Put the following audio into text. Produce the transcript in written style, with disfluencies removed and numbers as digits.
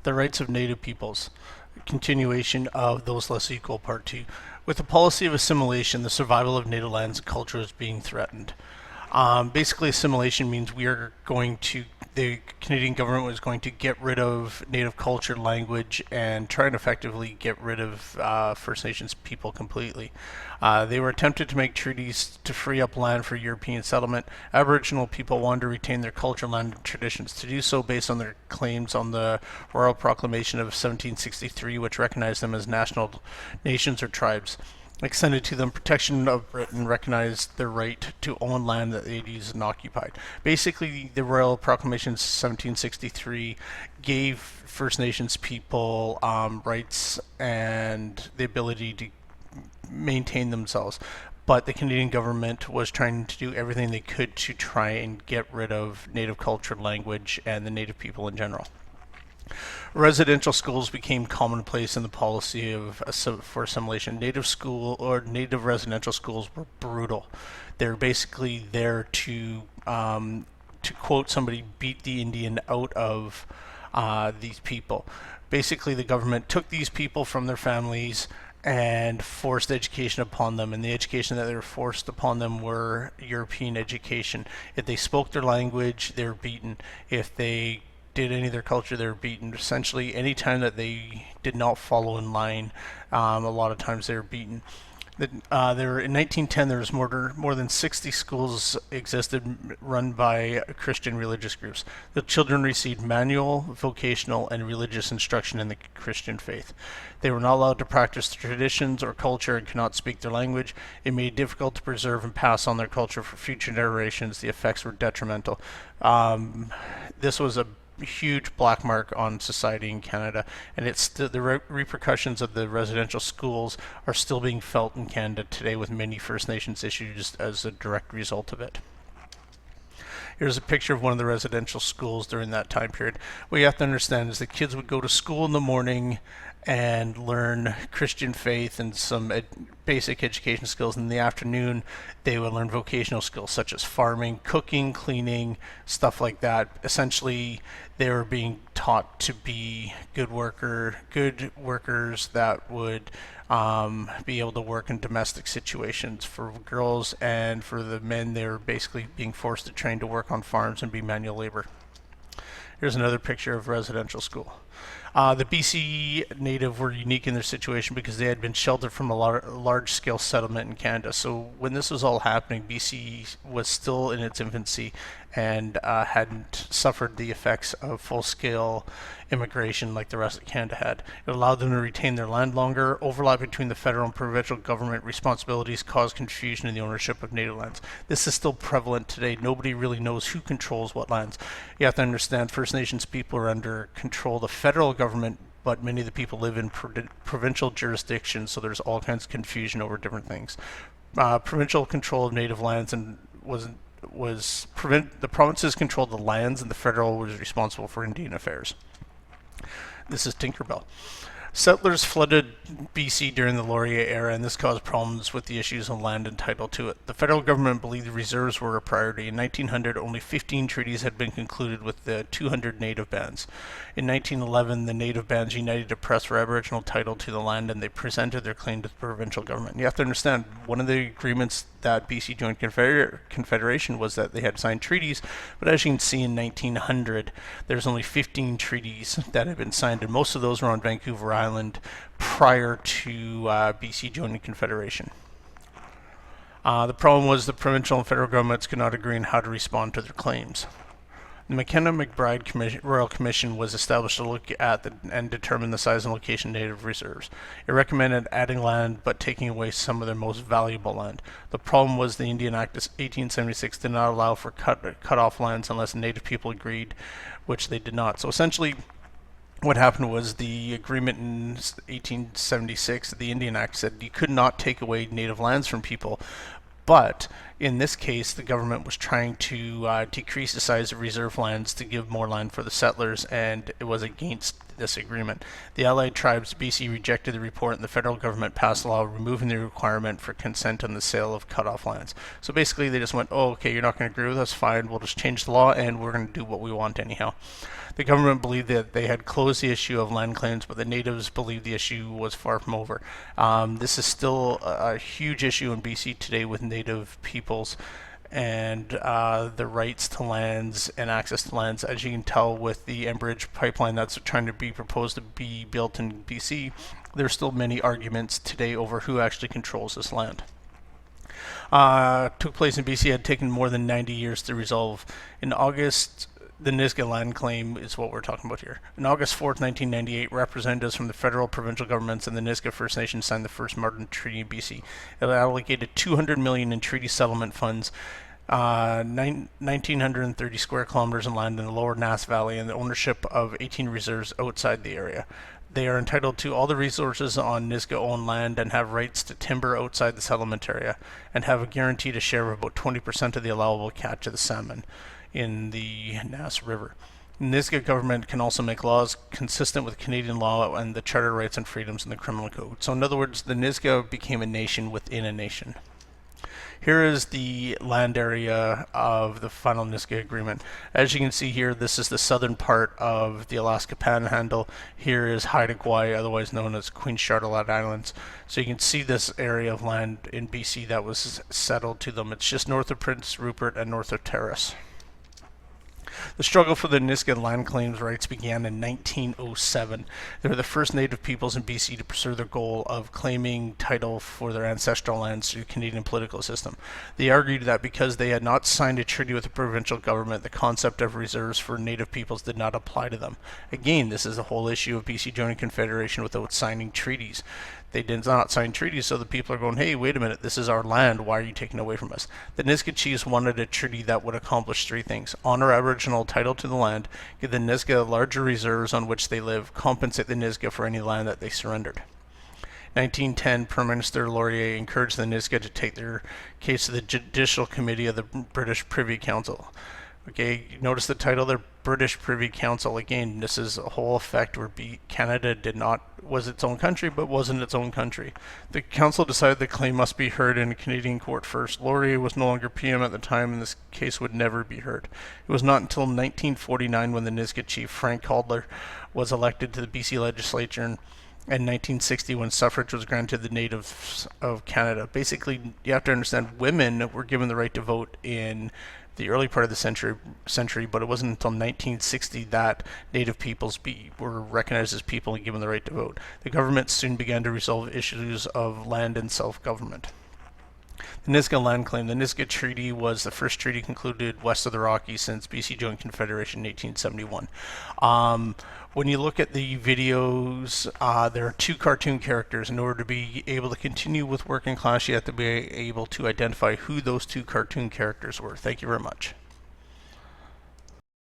The Rights of Native Peoples, continuation of Those Less Equal, Part 2. With the policy of assimilation, the survival of native lands and culture is being threatened. Basically, assimilation means the Canadian government was going to get rid of native culture, language, and try and effectively get rid of First Nations people completely. They were attempted to make treaties to free up land for European settlement. Aboriginal people wanted to retain their culture, land, and traditions. To do so based on their claims on the Royal Proclamation of 1763, which recognized them as national nations or tribes. Extended to them protection of Britain recognized their right to own land that they'd used and occupied. Basically, the Royal Proclamation 1763 gave First Nations people rights and the ability to maintain themselves. But the Canadian government was trying to do everything they could to try and get rid of native culture, language, and the native people in general. Residential schools became commonplace in the policy for assimilation. Native residential schools were brutal. They're basically there to quote somebody, beat the Indian out of these people. Basically, the government took these people from their families and forced education upon them, and the education that they were forced upon them were European education. If they spoke their language, they were beaten. If they did any of their culture, they were beaten. Essentially, any time that they did not follow in line, a lot of times they were beaten. In 1910, there was more than 60 schools existed run by Christian religious groups. The children received manual, vocational, and religious instruction in the Christian faith. They were not allowed to practice their traditions or culture and could not speak their language. It made it difficult to preserve and pass on their culture for future generations. The effects were detrimental. This was a huge black mark on society in Canada, and the repercussions of the residential schools are still being felt in Canada today, with many First Nations issues as a direct result of it. Here's a picture of one of the residential schools during that time period. What you have to understand is the kids would go to school in the morning and learn Christian faith and some basic education skills. In the afternoon, they would learn vocational skills such as farming, cooking, cleaning, stuff like that. Essentially, they were being taught to be good workers that would be able to work in domestic situations. For girls and for the men, they were basically being forced to train to work on farms and be manual labor. Here's another picture of residential school. The BC Native were unique in their situation because they had been sheltered from a large-scale settlement in Canada. So when this was all happening, BC was still in its infancy and hadn't suffered the effects of full-scale immigration like the rest of Canada had. It allowed them to retain their land longer. Overlap between the federal and provincial government responsibilities caused confusion in the ownership of native lands. This is still prevalent today. Nobody really knows who controls what lands. You have to understand First Nations people are under control of the federal government, but many of the people live in provincial jurisdictions, so there's all kinds of confusion over different things. Provincial control of native lands the provinces controlled the lands, and the federal was responsible for Indian affairs. This is Tinkerbell. Settlers flooded BC during the Laurier era, and this caused problems with the issues on land and title to it. The federal government believed the reserves were a priority. In 1900, only 15 treaties had been concluded with the 200 native bands. In 1911, the native bands united to press for Aboriginal title to the land, and they presented their claim to the provincial government. You have to understand, one of the agreements that BC joined Confederation was that they had signed treaties, but as you can see in 1900, there's only 15 treaties that had been signed, and most of those were on Vancouver Island prior to BC joining Confederation. The problem was the provincial and federal governments could not agree on how to respond to their claims. The McKenna-McBride Royal Commission was established to look at and determine the size and location of native reserves. It recommended adding land but taking away some of their most valuable land. The problem was the Indian Act of 1876 did not allow for cut off lands unless native people agreed, which they did not. So essentially, what happened was the agreement in 1876, the Indian Act, said you could not take away native lands from people, but In this case, the government was trying to decrease the size of reserve lands to give more land for the settlers, and it was against this agreement. The Allied tribes BC rejected the report, and the federal government passed a law removing the requirement for consent on the sale of cut-off lands. So basically they just went, oh, okay, you're not going to agree with us, fine, we'll just change the law and we're going to do what we want anyhow. The government believed that they had closed the issue of land claims, but the natives believed the issue was far from over. This is still a huge issue in BC today with native peoples and the rights to lands and access to lands. As you can tell with the Enbridge pipeline that's trying to be proposed to be built in BC, there's still many arguments today over who actually controls this land. Took place in BC, had taken more than 90 years to resolve. In August, the Nisga'a land claim is what we're talking about here. On August 4th, 1998, representatives from the federal, provincial governments and the Nisga'a First Nation signed the first modern treaty in BC. It allocated $200 million in treaty settlement funds, 1,930 square kilometers in land in the lower Nass Valley, and the ownership of 18 reserves outside the area. They are entitled to all the resources on Nisga'a-owned land and have rights to timber outside the settlement area, and have a guaranteed share of about 20% of the allowable catch of the salmon in the Nass River. The Nisga'a government can also make laws consistent with Canadian law and the Charter of Rights and Freedoms in the Criminal Code. So in other words, the Nisga'a became a nation within a nation. Here is the land area of the final Nisga'a agreement. As you can see here, this is the southern part of the Alaska Panhandle. Here is Haida Gwaii, otherwise known as Queen Charlotte Islands. So you can see this area of land in BC that was settled to them. It's just north of Prince Rupert and north of Terrace. The struggle for the Nisga'a land claims rights began in 1907. They were the first native peoples in BC to pursue their goal of claiming title for their ancestral lands through the Canadian political system. They argued that because they had not signed a treaty with the provincial government, the concept of reserves for native peoples did not apply to them. Again, this is the whole issue of BC joining Confederation without signing treaties. They did not sign treaties, so the people are going, hey, wait a minute, this is our land, why are you taking it away from us? The Nisga'a chiefs wanted a treaty that would accomplish three things: honor Aboriginal title to the land, give the Nisga'a larger reserves on which they live, compensate the Nisga'a for any land that they surrendered. 1910, Prime Minister Laurier encouraged the Nisga'a to take their case to the Judicial Committee of the British Privy Council. Okay, notice the title there, British Privy Council. Again, this is a whole effect where Canada was its own country, but wasn't its own country. The council decided the claim must be heard in a Canadian court first. Laurier was no longer PM at the time, and this case would never be heard. It was not until 1949 when the Nisga'a chief, Frank Calder, was elected to the BC legislature, and in 1960 when suffrage was granted the natives of Canada. Basically, you have to understand, women were given the right to vote in the early part of the century, but it wasn't until 1960 that native peoples were recognized as people and given the right to vote. The government soon began to resolve issues of land and self-government. The Nisga'a land claim. The Nisga'a Treaty was the first treaty concluded west of the Rockies since BC joined Confederation in 1871. When you look at the videos, there are two cartoon characters. In order to be able to continue with working class, you have to be able to identify who those two cartoon characters were. Thank you very much.